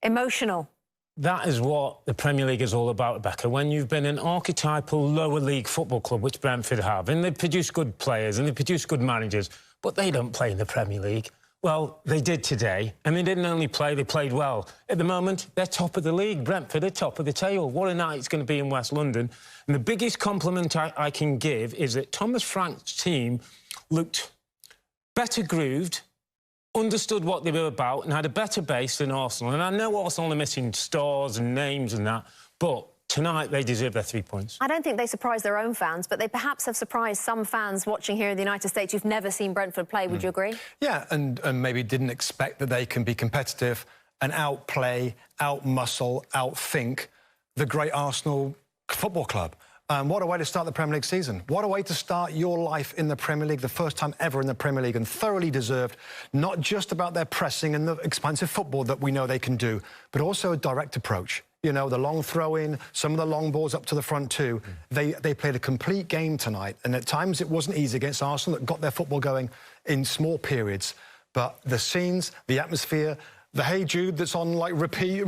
Emotional. That is what the Premier League is all about, Rebecca. When you've been an archetypal lower league football club, which Brentford have, and they produce good players and they produce good managers, but they don't play in the Premier League. Well, they did today, and they didn't only play, they played well. At the moment, they're top of the league. Brentford are top of the table. What a night it's going to be in West London. And the biggest compliment I can give is that Thomas Frank's team looked better grooved, understood what they were about, and had a better base than Arsenal. And I know Arsenal are missing stars and names and that, but tonight they deserve their 3 points. I don't think they surprised their own fans, but they perhaps have surprised some fans watching here in the United States who've never seen Brentford play. Would you agree? Yeah, and maybe didn't expect that they can be competitive and outplay, outmuscle, outthink the great Arsenal Football Club. What a way to start the Premier League season. What a way to start your life in the Premier League, the first time ever in the Premier League, and thoroughly deserved, not just about their pressing and the expansive football that we know they can do, but also a direct approach. You know, the long throw-in, some of the long balls up to the front too. They played a complete game tonight, and at times it wasn't easy against Arsenal that got their football going in small periods. But the scenes, the atmosphere, the Hey Jude that's on like repeat,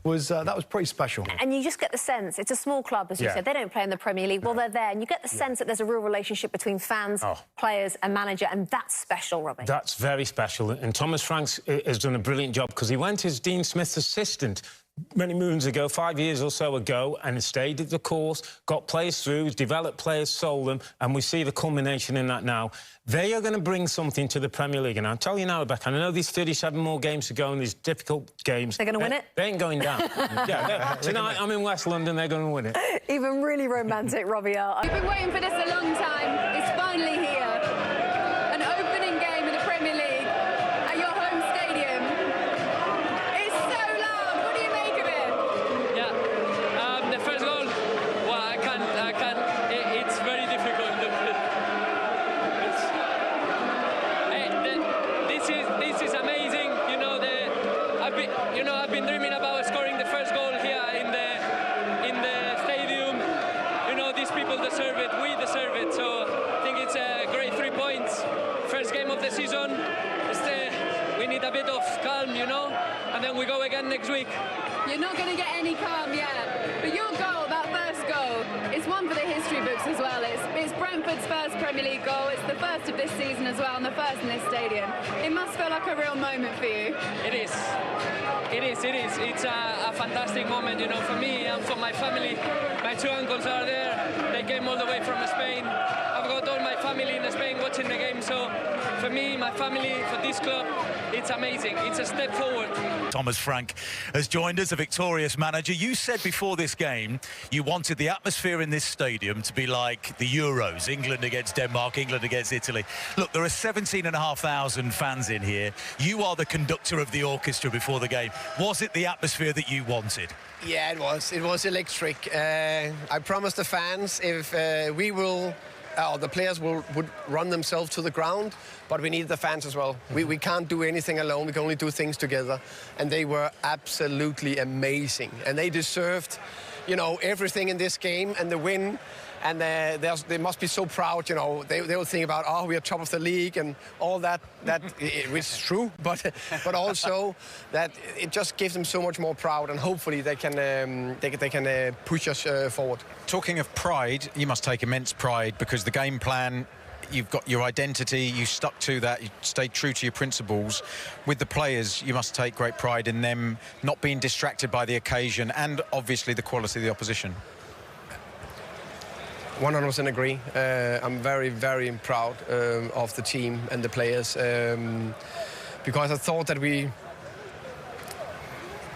was that was pretty special. And you just get the sense, it's a small club, as you said, they don't play in the Premier League, well, they're there, and you get the sense that there's a real relationship between fans, players and manager, and that's special, Robbie. That's very special, and Thomas Franks has done a brilliant job because he went as Dean Smith's assistant many moons ago, 5 years or so ago, and stayed at the course, got players through, developed players, sold them, and we see the culmination in that now. They are going to bring something to the Premier League, and I'll tell you now, Rebecca, I know there's 37 more games to go and these difficult games. They're going to win it? They ain't going down. Tonight I'm in West London, they're going to win it. Even really romantic, Robbie. We've been waiting for this a long time. It's finally here. An opening game in the Premier League at your home stadium. It's so loud. What do you make of it? Yeah, the first goal. Well, I can't. It's very difficult. This is amazing. I've been dreaming about scoring the first goal here in the stadium. These people deserve it. We deserve it. So I think it's a great 3 points. First game of the season. We need a bit of calm, and then we go again next week. You're not going to get any calm yet. But your goal, that first goal, is one for the history books as well. It's Brentford's first Premier League goal. It's the first of this season as well, and the first in this stadium. It must feel like a real moment for you. It is. It's a fantastic moment, for me and for my family. My 2 uncles are there. They came all the way from Spain. I've got all my family in Spain watching the game. So for me, my family, for this club, it's amazing. It's a step forward. Thomas Frank has joined us, a victorious manager. You said before this game you wanted the atmosphere in this stadium to be like the Euros, England against Denmark, England against Italy. Look, there are 17,500 fans in here. You are the conductor of the orchestra before the game. Was it the atmosphere that you wanted? Yeah, it was. It was electric. I promised the fans if the players would run themselves to the ground, but we needed the fans as well. We can't do anything alone. We can only do things together. And they were absolutely amazing. And they deserved, everything in this game and the win. And they must be so proud, They will think about, we are top of the league and all that which is true, but also that it just gives them so much more proud, and hopefully they can push us forward. Talking of pride, you must take immense pride because the game plan, you've got your identity, you stuck to that, you stayed true to your principles. With the players, you must take great pride in them not being distracted by the occasion and obviously the quality of the opposition. 100% agree. I'm very, very proud of the team and the players because I thought that we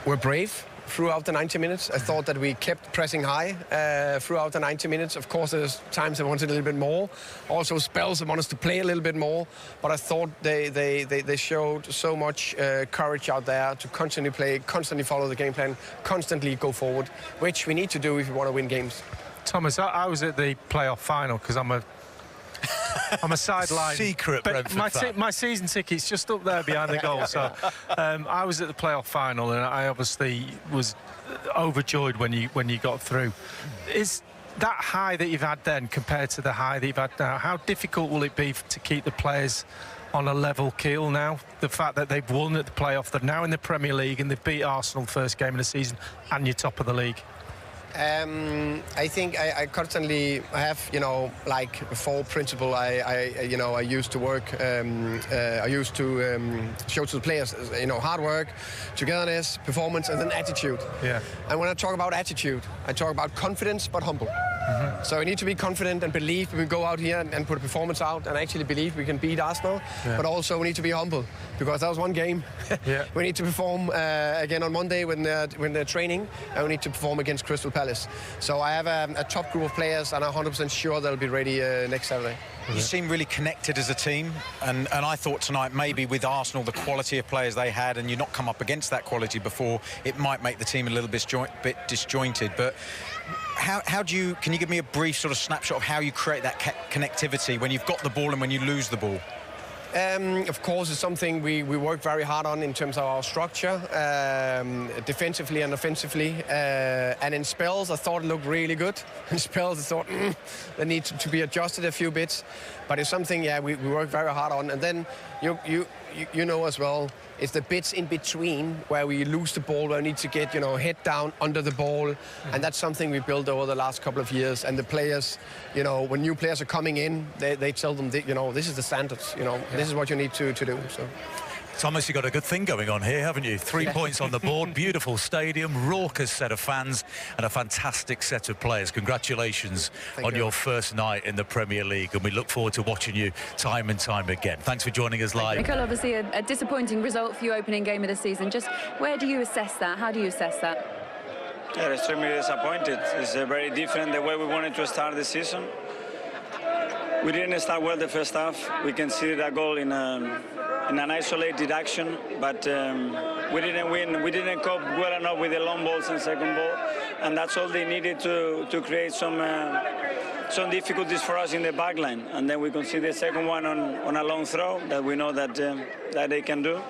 were brave throughout the 90 minutes. I thought that we kept pressing high throughout the 90 minutes. Of course, there's times I wanted a little bit more. Also spells I wanted us to play a little bit more. But I thought they showed so much courage out there to constantly play, constantly follow the game plan, constantly go forward, which we need to do if we want to win games. Thomas, I was at the playoff final because I'm a sideline. Secret Brentford fan. My season ticket's just up there behind the goal. So I was at the playoff final, and I obviously was overjoyed when you got through. Is that high that you've had then compared to the high that you've had now? How difficult will it be to keep the players on a level keel now? The fact that they've won at the playoff, they're now in the Premier League and they've beat Arsenal first game of the season and you're top of the league? I think I constantly have, like 4 principles I used to work. I used to show to the players, hard work, togetherness, performance, and then attitude. Yeah. And when I talk about attitude, I talk about confidence but humble. Mm-hmm. So we need to be confident and believe we can go out here and put a performance out and actually believe we can beat Arsenal. Yeah. But also we need to be humble because that was one game. Yeah. We need to perform again on Monday when they're training, and we need to perform against Crystal Palace. So I have a top group of players, and I'm 100% sure they'll be ready next Saturday. You seem really connected as a team, and I thought tonight maybe with Arsenal, the quality of players they had, and you've not come up against that quality before, it might make the team a little bit disjointed. But can you give me a brief sort of snapshot of how you create that connectivity when you've got the ball and when you lose the ball? Of course, it's something we work very hard on in terms of our structure, defensively and offensively. And in spells, I thought it looked really good. In spells, I thought they need to be adjusted a few bits. But it's something, we work very hard on. And then you know as well, it's the bits in between where we lose the ball, where we need to get, head down under the ball. And that's something we built over the last couple of years. And the players, when new players are coming in, they tell them, this is the standards, this is what you need to do. So. Thomas, you've got a good thing going on here, haven't you? 3 points on the board, beautiful stadium, raucous set of fans, and a fantastic set of players. Congratulations on your first night in the Premier League, and we look forward to watching you time and time again. Thanks for joining us live. Mikel, obviously a disappointing result for you opening game of the season. Just where do you assess that? How do you assess that? Yeah, extremely disappointed. It's very different the way we wanted to start the season. We didn't start well the first half. We conceded a goal in an isolated action, but we didn't win. We didn't cope well enough with the long balls and second ball, and that's all they needed to create some difficulties for us in the back line. And then we conceded the second one on a long throw that we know that they can do.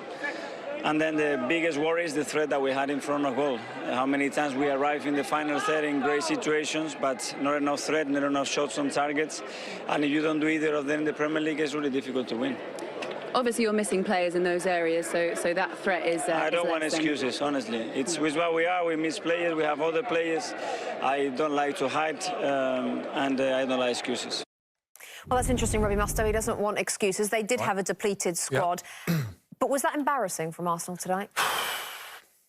And then the biggest worry is the threat that we had in front of goal. How many times we arrive in the final third in great situations, but not enough threat, not enough shots on targets. And if you don't do either of them in the Premier League, it's really difficult to win. Obviously, you're missing players in those areas, so that threat is... I don't want excuses, honestly. It's with what we are. We miss players. We have other players. I don't like to hide, and I don't like excuses. Well, that's interesting, Robbie Mustoe. He doesn't want excuses. They did have a depleted squad. Yeah. But was that embarrassing from Arsenal tonight?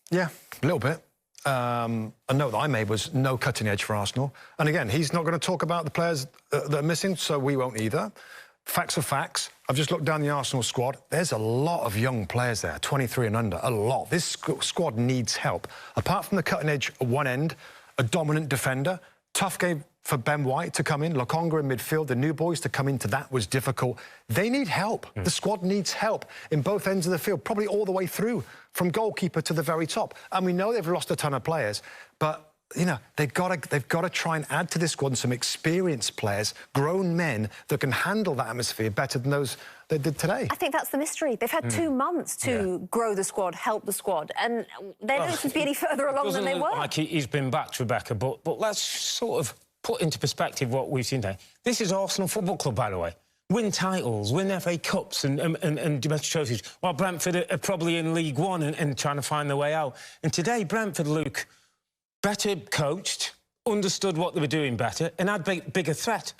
Yeah, a little bit. A note that I made was no cutting edge for Arsenal. And again, he's not going to talk about the players that are missing, so we won't either. Facts are facts. I've just looked down the Arsenal squad. There's a lot of young players there, 23 and under, a lot. This squad needs help. Apart from the cutting edge at one end, a dominant defender, tough game for Ben White to come in, Lokonga in midfield, the new boys to come into that was difficult. They need help. The squad needs help in both ends of the field, probably all the way through, from goalkeeper to the very top. And we know they've lost a ton of players, but they've got to try and add to this squad some experienced players, grown men that can handle that atmosphere better than those they did today. I think that's the mystery. They've had 2 months to grow the squad, help the squad, and they don't seem to be any further along than they were. Like he's been backed, Rebecca, but let's sort of put into perspective what we've seen today. This is Arsenal Football Club, by the way. Win titles, win FA Cups and domestic trophies, while Brentford are probably in League One and trying to find their way out. And today, Brentford, Luke, better coached, understood what they were doing better, and had bigger threat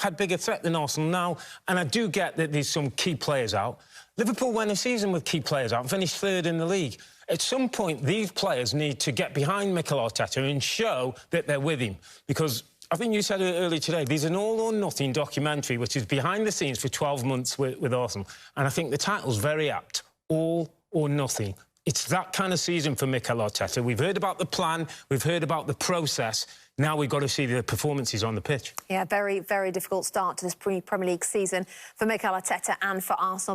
than Arsenal now. And I do get that there's some key players out. Liverpool went a season with key players out and finished 3rd in the league. At some point, these players need to get behind Mikel Arteta and show that they're with him. Because I think you said it earlier today, there's an all-or-nothing documentary which is behind the scenes for 12 months with Arsenal. And I think the title's very apt, All or Nothing. It's that kind of season for Mikel Arteta. We've heard about the plan, we've heard about the process. Now we've got to see the performances on the pitch. Yeah, very, very difficult start to this Premier League season for Mikel Arteta and for Arsenal.